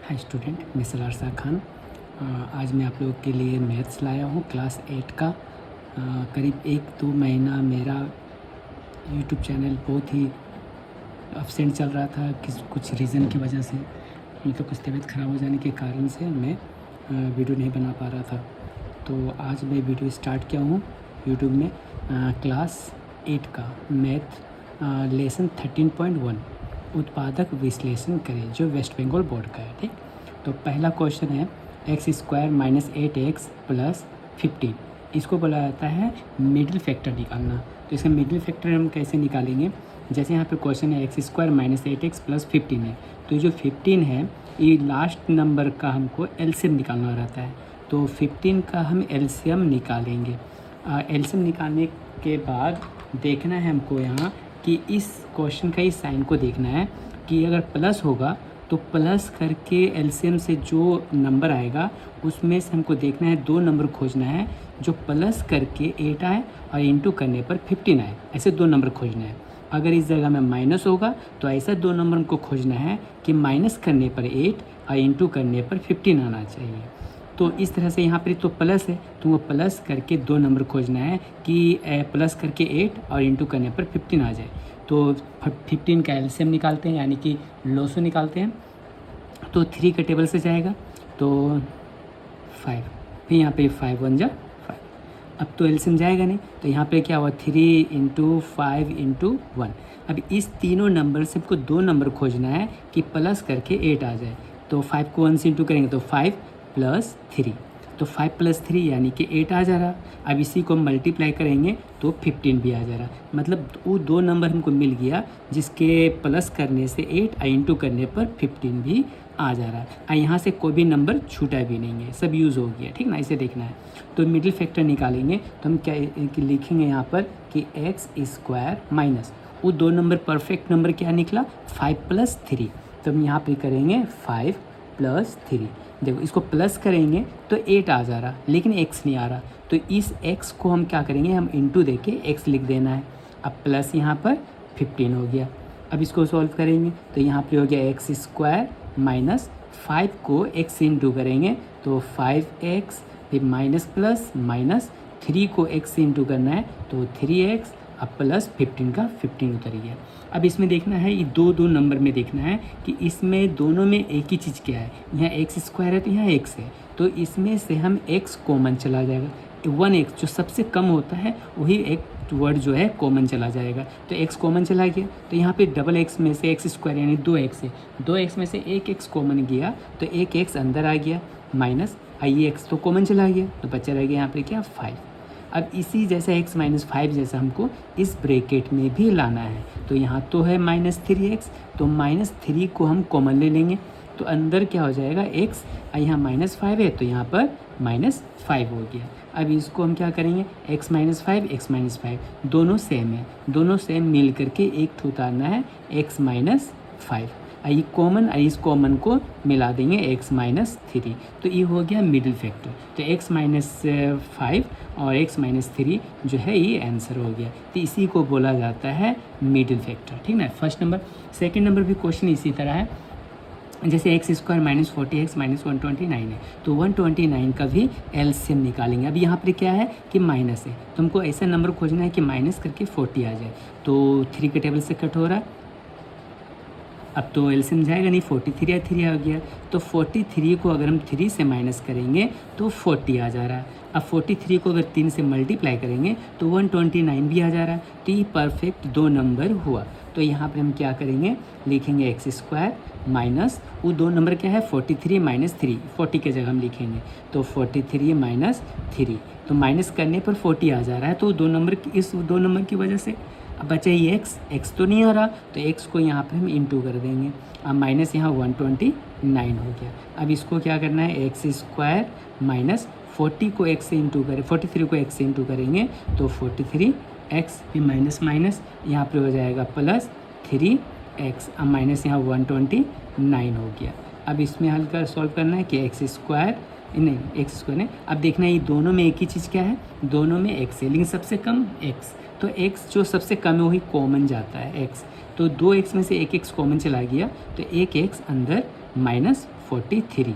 Hi student, मैं सलार शाह खान। आज मैं आप लोगों के लिए मैथ्स लाया हूँ क्लास 8 का। करीब 1-2 महीना मेरा यूट्यूब चैनल बहुत ही अपसेंट चल रहा था कुछ रीज़न की वजह से, मतलब कुछ तबीयत ख़राब हो जाने के कारण से मैं वीडियो नहीं बना पा रहा था। तो आज मैं वीडियो स्टार्ट किया हूँ यूट्यूब में क्लास 8 का मैथ लेसन 13.1 उत्पादक विश्लेषण करें, जो वेस्ट बंगाल बोर्ड का है। ठीक, तो पहला क्वेश्चन है x² - 8x + 15। इसको बोला जाता है मिडिल फैक्टर निकालना। तो इसका मिडिल फैक्टर हम कैसे निकालेंगे? जैसे यहाँ पे क्वेश्चन है x² - 8x + 15 है, तो ये जो 15 है ये लास्ट नंबर का हमको एलसीएम निकालना रहता है। तो 15 का हम एलसीएम निकालेंगे। एलसीएम निकालने के बाद देखना है हमको यहाँ कि इस क्वेश्चन का इस साइन को देखना है कि अगर प्लस होगा तो प्लस करके एलसीएम से जो नंबर आएगा उसमें से हमको देखना है 2 नंबर खोजना है जो प्लस करके 8 आए और इंटू करने पर 15 आए। ऐसे 2 नंबर खोजना है। अगर इस जगह में माइनस होगा तो ऐसा 2 नंबर हमको खोजना है कि माइनस करने पर 8 और इंटू करने पर 15 आना चाहिए। तो इस तरह से यहाँ पर तो प्लस है, तुमको प्लस करके 2 नंबर खोजना है कि प्लस करके 8 और इंटू करने पर 15 आ जाए। तो 15 का एलसीएम निकालते हैं, यानी कि लोसो निकालते हैं। तो 3 का टेबल से जाएगा तो 5, फिर यहाँ पे 5 1 जा 5। अब तो एलसीएम जाएगा नहीं, तो यहाँ पे क्या हुआ 3 × 5 × 1। अब इस तीनों नंबर से हमको 2 नंबर खोजना है कि प्लस करके 8 आ जाए। तो 5 को 1 से इंटू करेंगे तो 5 + 3, तो 5 + 3 यानी कि 8 आ जा रहा। अब इसी को मल्टीप्लाई करेंगे तो 15 भी आ जा रहा। मतलब वो 2 नंबर हमको मिल गया जिसके प्लस करने से 8 और इंटू करने पर 15 भी आ जा रहा है। और यहाँ से कोई भी नंबर छूटा भी नहीं है, सब यूज़ हो गया। ठीक ना, इसे देखना है। तो मिडिल फैक्टर निकालेंगे तो हम क्या लिखेंगे यहाँ पर कि x² माइनस वो 2 नंबर परफेक्ट नंबर क्या निकला 5 + 3। तो हम यहाँ पे करेंगे 5 + 3। देखो इसको प्लस करेंगे तो 8 आ जा रहा, लेकिन x नहीं आ रहा। तो इस x को हम क्या करेंगे, हम इंटू दे के x लिख देना है। अब प्लस यहाँ पर 15 हो गया। अब इसको सॉल्व करेंगे तो यहाँ पे हो गया x² माइनस 5 को x से इंटू करेंगे तो 5x, फिर माइनस प्लस माइनस 3 को x से इंटू करना है तो 3x, अब प्लस 15 का 15 उतर गया। अब इसमें देखना है, ये 2 नंबर में देखना है कि इसमें दोनों में एक ही चीज़ क्या है। यहाँ x² है तो यहाँ x है, तो इसमें से हम x कॉमन चला जाएगा। 1x जो सबसे कम होता है वही एक वर्ड जो है कॉमन चला जाएगा। तो x कॉमन चला गया, तो यहाँ पे डबल x में से x² यानी 2x है, 2x में से एक x कॉमन गया तो एक x अंदर आ गया माइनस ये x तो कॉमन चला गया, तो बचा रह गया यहाँ पे क्या 5। अब इसी जैसा x - 5 जैसा हमको इस ब्रैकेट में भी लाना है। तो यहाँ तो है -3x, तो -3 को हम कॉमन ले लेंगे तो अंदर क्या हो जाएगा x, यहाँ -5 है तो यहाँ पर -5 हो गया। अब इसको हम क्या करेंगे x - 5 x - 5 दोनों सेम है, दोनों सेम मिल करके एक ठो उतारना है x - 5। ये कॉमन, इस कॉमन को मिला देंगे x - 3, तो ये हो गया मिडिल फैक्टर। तो x - 5 और x - 3 जो है ये आंसर हो गया। तो इसी को बोला जाता है मिडिल फैक्टर। ठीक ना, फर्स्ट नंबर। सेकंड नंबर भी क्वेश्चन इसी तरह है, जैसे x² - 40x - 129 है, तो 129 का भी एलसीएम निकालेंगे। अब यहाँ पर क्या है कि माइनस है, तो हमको ऐसा नंबर खोजना है कि माइनस करके 40 आ जाए। तो 3 के टेबल से कट हो रहा है, अब तो एलसीएम जाएगा नहीं, 43 या 3 आ गया। तो 43 को अगर हम 3 से माइनस करेंगे तो 40 आ जा रहा है। अब 43 को अगर 3 से मल्टीप्लाई करेंगे तो 129 भी आ जा रहा है। तो ये परफेक्ट 2 नंबर हुआ। तो यहाँ पर हम क्या करेंगे, लिखेंगे x² माइनस वो 2 नंबर क्या है 43 - 3, 40 के जगह हम लिखेंगे तो 43 - 3, तो माइनस करने पर 40 आ जा रहा है। तो 2 नंबर इस 2 नंबर की वजह से अब बचा ये x तो नहीं आ रहा, तो x को यहाँ पे हम इंटू कर देंगे। अब माइनस यहाँ 129 हो गया। अब इसको क्या करना है x² माइनस 40 को x से इंटू करें, 43 को x से इंटू करेंगे तो 43x, फिर माइनस माइनस यहाँ पे हो जाएगा प्लस 3x, अब माइनस यहाँ 129 हो गया। अब इसमें हल कर सॉल्व करना है कि x² नहीं, अब देखना है ये दोनों में एक ही चीज़ क्या है, दोनों में x है, लेकिन सबसे कम x, तो x जो सबसे कम है वही कॉमन जाता है x। तो 2x में से एक x कॉमन चला गया तो एक x अंदर 43,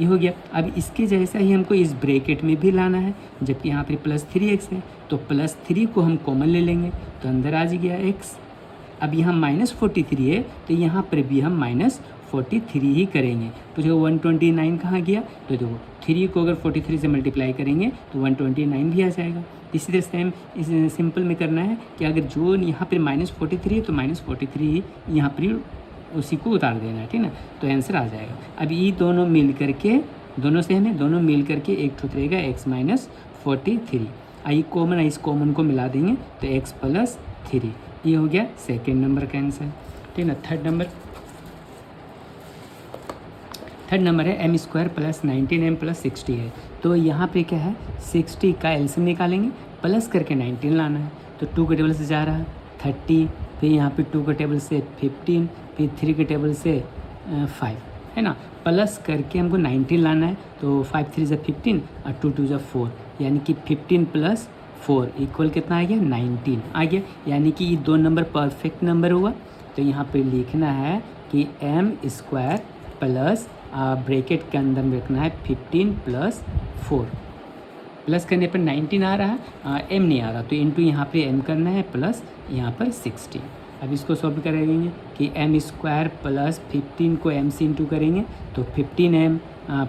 ये हो गया। अब इसके जैसा ही हमको इस ब्रैकेट में भी लाना है, जबकि यहाँ पे +3x है, तो +3 को हम कॉमन ले लेंगे तो अंदर आ गया x। अब यहाँ -43 है तो यहाँ पर भी हम -43 ही करेंगे। तो जो 129 कहाँ गया, तो देखो 3 को अगर 43 से मल्टीप्लाई करेंगे तो 129 भी आ जाएगा। इसी तरह सेम इस सिंपल में करना है कि अगर जो यहाँ पर -43 है तो -43 ही यहाँ पर उसी को उतार देना है, ठीक ना, तो आंसर आ जाएगा। अब ये दोनों मिल करके, दोनों से हमें दोनों मिल करके एक ठो रहेगा x -43। आई कॉमन, इस कॉमन को मिला देंगे तो x + 3, ये हो गया सेकेंड नंबर का आंसर, ठीक ना। थर्ड नंबर है m² + 19m + 60 है। तो यहाँ पे क्या है, 60 का एलसीएम निकालेंगे, प्लस करके 19 लाना है। तो 2 के टेबल से जा रहा है 30, फिर यहाँ पे 2 के टेबल से 15, फिर 3 के टेबल से 5, है ना। प्लस करके हमको 19 लाना है, तो 5 3 = 15 और 2 2 = 4, यानी कि 15 + 4 इक्वल कितना आ गया, 19 आ गया। यानी कि ये 2 नंबर परफेक्ट नंबर हुआ। तो यहाँ पे लिखना है कि m² प्लस ब्रैकेट के अंदर में रखना है 15 + 4, प्लस करने पर 19 आ रहा है, m नहीं आ रहा, तो इंटू यहाँ पे m करना है प्लस यहाँ पर 60। अब इसको सॉल्व करेंगे कि m² + 15 को m से इंटू करेंगे तो 15m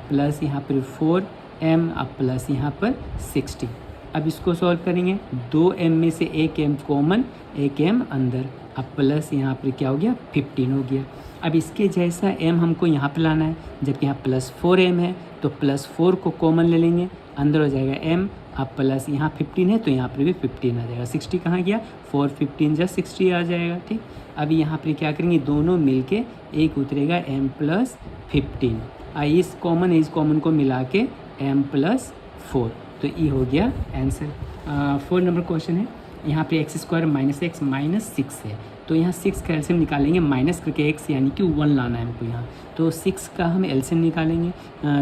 प्लस यहाँ पर 4m प्लस यहाँ पर 60। अब इसको सॉल्व करेंगे, 2m में से 1m कॉमन, 1m अंदर, अब प्लस यहाँ पर क्या हो गया, 15 हो गया। अब इसके जैसा m हमको यहाँ पे लाना है, जबकि यहाँ +4m है तो +4 को कॉमन ले लेंगे, अंदर हो जाएगा m, अब प्लस यहाँ 15 है तो यहाँ पर भी 15 आ जाएगा। 60 कहाँ गया, 4 15 + 60 आ जाएगा, ठीक। अब यहाँ पर क्या करेंगे, दोनों मिलके एक उतरेगा m + 15, इस कॉमन को मिला के m + 4, तो ये हो गया आंसर। 4 नंबर क्वेश्चन है, यहाँ पे x² - x -6 है, तो यहाँ 6 का एलसीएम निकालेंगे, माइनस करके x यानी कि 1 लाना है हमको यहाँ, तो 6 का हम एलसीएम निकालेंगे,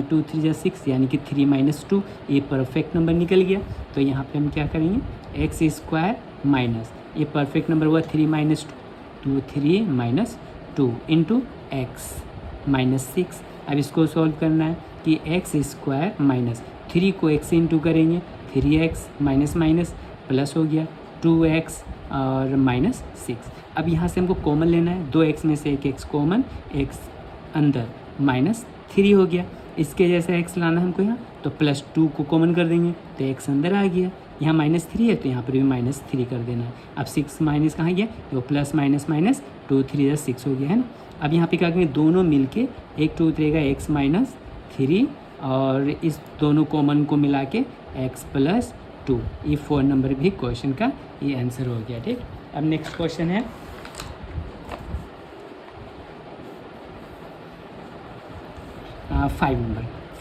2 3 = 6 यानी कि 3 - 2, ये परफेक्ट नंबर निकल गया। तो यहाँ पे हम क्या करेंगे, x² माइनस, ये परफेक्ट नंबर हुआ 3 - 2, 3 - 2 इंटू x -6। अब इसको सॉल्व करना है कि x² माइनस 3 को x से इंटू करेंगे, 3x माइनस प्लस हो गया 2x और -6। अब यहाँ से हमको कॉमन लेना है, 2x में से 1x कॉमन, x अंदर -3 हो गया। इसके जैसा x लाना है हमको यहाँ, तो +2 को कॉमन कर देंगे तो x अंदर आ गया। यहाँ -3 है तो यहाँ पर भी -3 कर देना है। अब 6 माइनस कहाँ गया, तो प्लस माइनस 2 3 = 6 हो गया, है ना। अब यहाँ पे क्या करेंगे, दोनों मिलके एक टू उतरेगा x -3 और इस दोनों कॉमन को मिला के x + 2, ये 4 नंबर भी क्वेश्चन का ये आंसर हो गया, ठीक। अब नेक्स्ट क्वेश्चन है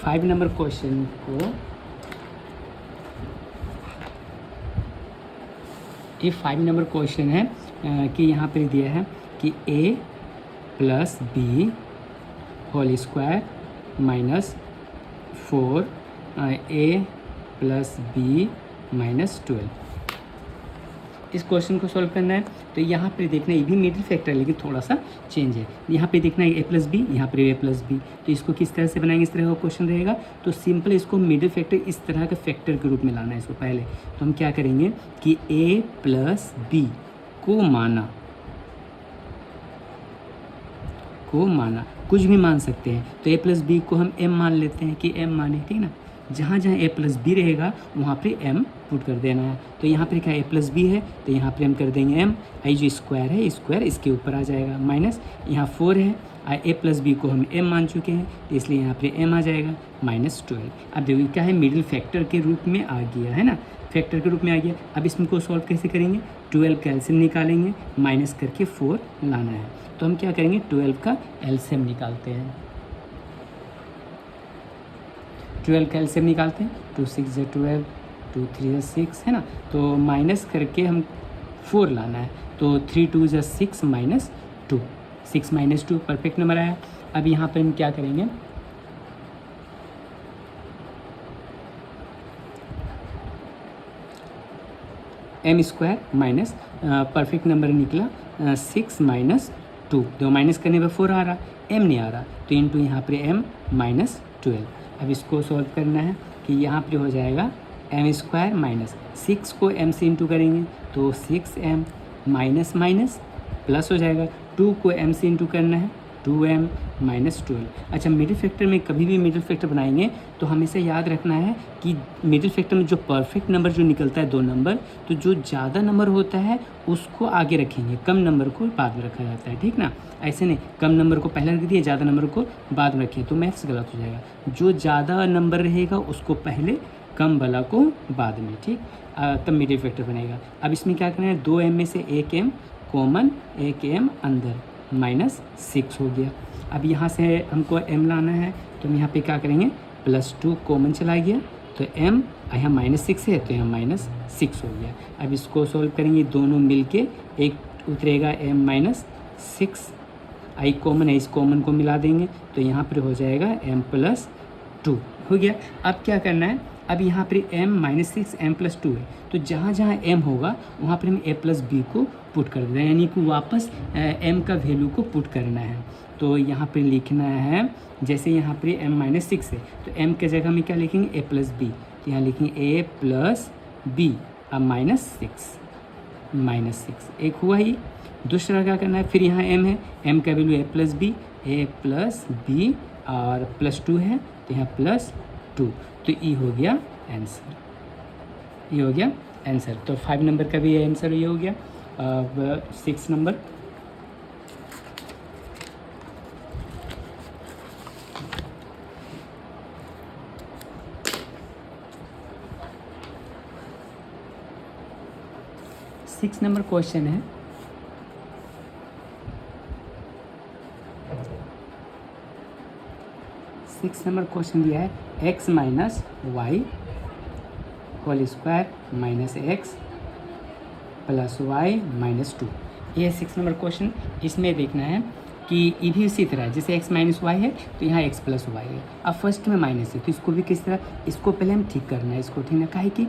5 नंबर क्वेश्चन को, ये 5 नंबर क्वेश्चन है कि यहाँ पर दिया है कि a + b² -4 a + b -12। इस क्वेश्चन को सॉल्व करना है, तो यहाँ पे देखना, ये भी मिडिल फैक्टर है लेकिन थोड़ा सा चेंज है। यहाँ पे देखना है a + b, यहाँ पर a + b, तो इसको किस तरह से बनाएंगे, इस तरह का क्वेश्चन रहेगा। तो सिंपल इसको मिडिल फैक्टर इस तरह के फैक्टर के रूप में लाना है इसको पहले। तो हम क्या करेंगे कि a + b को माना, कुछ भी मान सकते हैं, तो a + b को हम m मान लेते हैं कि m माने, ठीक ना। जहाँ जहाँ a + b रहेगा वहाँ पे m पुट कर देना है। तो यहाँ पे क्या a + b है तो यहाँ पे हम कर देंगे m, आई जो स्क्वायर है स्क्वायर इसके ऊपर आ जाएगा, माइनस यहाँ 4 है, a + b को हम m मान चुके हैं तो इसलिए यहाँ पे m आ जाएगा -12। अब देखिए क्या है, मिडिल फैक्टर के रूप में आ गया, है ना, फैक्टर के रूप में आ गया। अब इसमें को सॉल्व कैसे करेंगे, 12 का एलसीएम निकालेंगे, माइनस करके 4 लाना है। तो हम क्या करेंगे, 12 का एलसीएम निकालते हैं, 12 का एलसीएम निकालते हैं, 2 6 = 12, 2 3 = 6, है ना। तो माइनस करके हम 4 लाना है, तो 3 2 = 6 -2, 6 -2 परफेक्ट नंबर आया। अब यहाँ पर हम क्या करेंगे, m² माइनस परफेक्ट नंबर निकला 6 - 2 2, दो माइनस करने पर 4 आ रहा, m नहीं आ रहा, तो इंटू यहाँ पर m माइनस 12। अब इसको सॉल्व करना है कि यहाँ पर हो जाएगा m स्क्वायर माइनस 6 को m से इंटू करेंगे तो 6m माइनस माइनस प्लस हो जाएगा, 2 को m से इंटू करना है 2m माइनस 12। अच्छा, मिडिल फैक्टर में कभी भी मिडिल फैक्टर बनाएंगे तो हमेशा याद रखना है कि मिडिल फैक्टर में जो परफेक्ट नंबर जो निकलता है 2 नंबर, तो जो ज़्यादा नंबर होता है उसको आगे रखेंगे, कम नंबर को बाद में रखा जाता है, ठीक ना। ऐसे नहीं कम नंबर को पहले रख दिए, ज़्यादा नंबर को बाद में रखिए तो मैथ्स गलत हो जाएगा। जो ज़्यादा नंबर रहेगा उसको पहले, कम वाला को बाद में, ठीक, तब मिडिल फैक्टर बनेगा। अब इसमें क्या करना है, 2m में से 1m कॉमन, 1m अंदर, माइनस 6 हो गया। अब यहाँ से हमको m लाना है तो हम यहाँ पे क्या करेंगे, +2 कॉमन चला गया तो m, यहाँ -6 है तो यहाँ -6 हो गया। अब इसको सॉल्व करेंगे, दोनों मिल के एक उतरेगा m-6, आई कॉमन है, इस कॉमन को मिला देंगे तो यहाँ पर हो जाएगा m+2 हो गया। अब क्या करना है, अब यहाँ पर m-6 m+2 है तो जहाँ जहाँ m होगा वहाँ पर हम a+b को पुट कर देना है, यानी कि वापस m का वैल्यू को पुट करना है। तो यहाँ पर लिखना है, जैसे यहाँ पर m-6 है तो m के जगह में क्या लिखेंगे, a+b, तो यहाँ लिखेंगे a+b, अब -6 एक हुआ ही। दूसरा क्या करना है, फिर यहाँ m है, m का वैल्यू a+b और +2 है तो यहाँ +2, तो ये हो गया आंसर, ये हो गया आंसर। तो 5 नंबर का भी आंसर ये हो गया। अब 6 नंबर, क्वेश्चन है, क्वेश्चन दिया है x minus Y whole square minus X plus Y minus 2। ये 6 नंबर क्वेश्चन। इसमें देखना है कि ये भी इसी तरह है, जैसे x माइनस वाई है तो यहाँ x प्लस वाई है। अब फर्स्ट में माइनस है तो इसको भी किस तरह, इसको पहले हम ठीक करना है, इसको ठीक ना, काहे कि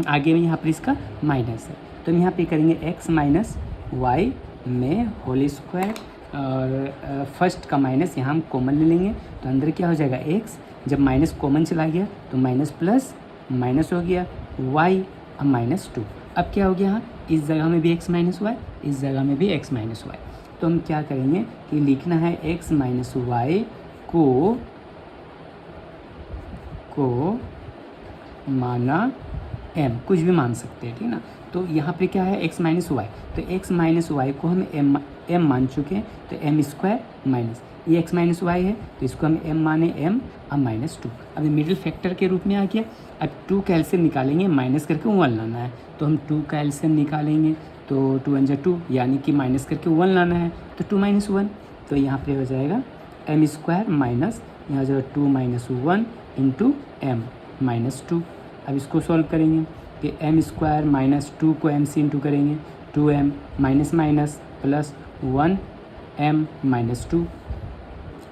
आगे में यहाँ पर इसका माइनस है तो हम यहाँ पे करेंगे x माइनस वाई में होल स्क्वायर और फर्स्ट का माइनस यहाँ हम कॉमन ले लेंगे तो अंदर क्या हो जाएगा x, जब माइनस कॉमन चला गया तो माइनस प्लस माइनस हो गया y, अब -2। अब क्या हो गया, यहाँ इस जगह में भी x माइनस वाई, इस जगह में भी x माइनस वाई, तो हम क्या करेंगे कि लिखना है x माइनस वाई को माना m, कुछ भी मान सकते हैं, ठीक ना। तो यहाँ पे क्या है x माइनस वाई, तो x माइनस वाई को हम m मान चुके हैं तो m स्क्वायर माइनस, ये x माइनस वाई है तो इसको हम m माने m, अब -2। अब मिडिल फैक्टर के रूप में आ गया। अब 2 का एलसीएम निकालेंगे, माइनस करके 1 लाना है तो हम 2 का एलसीएम निकालेंगे तो 2 × 2 यानी कि माइनस करके 1 लाना है तो 2 - 1, तो यहाँ पे हो जाएगा m स्क्वायर माइनस, यहाँ हो जाएगा 2 - 1 इंटू m -2। अब इसको सॉल्व करेंगे कि m स्क्वायर माइनस 2 को m से इंटू करेंगे, 2m minus minus plus 1m -2।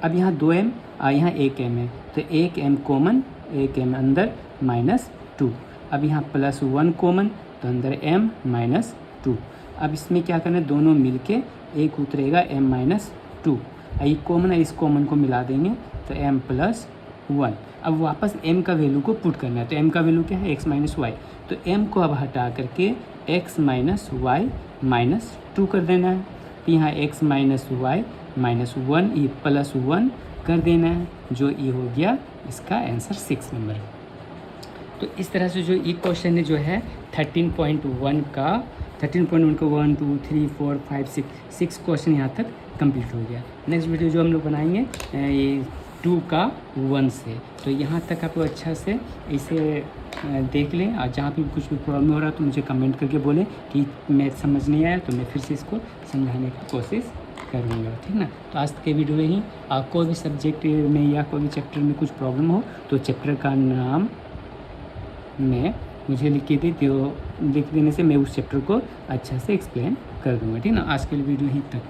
अब यहाँ 2m यहाँ 1m है तो 1m कॉमन, 1m अंदर -2। अब यहाँ +1 कॉमन तो अंदर m -2। अब इसमें क्या करना है, दोनों मिलके एक उतरेगा m-2, ये कॉमन है, इस कॉमन को मिला देंगे तो m+1। अब वापस m का वैल्यू को पुट करना है तो m का वैल्यू क्या है, x माइनस वाई, तो m को अब हटा करके x माइनस वाई -2 कर देना है, तो यहाँ x माइनस वाई -1 ये +1 कर देना है, जो ये हो गया इसका आंसर 6 नंबर। तो इस तरह से जो ये क्वेश्चन है जो है 13.1 का 1 2 3 4 5 6 क्वेश्चन यहाँ तक कंप्लीट हो गया। नेक्स्ट वीडियो जो हम लोग बनाएंगे ये 2 का 1 से, तो यहाँ तक आपको अच्छा से इसे देख लें और जहाँ भी कुछ भी प्रॉब्लम हो रहा है तो मुझे कमेंट करके बोलें कि मैथ समझ नहीं आया तो मैं फिर से इसको समझाने की कोशिश करूँगा, ठीक ना। तो आज के वीडियो में ही कोई भी सब्जेक्ट में या कोई भी चैप्टर में कुछ प्रॉब्लम हो तो चैप्टर का नाम मैं मुझे लिख देने से मैं उस चैप्टर को अच्छा से एक्सप्लेन कर दूँगा, ठीक ना। आज के लिए वीडियो यहीं तक।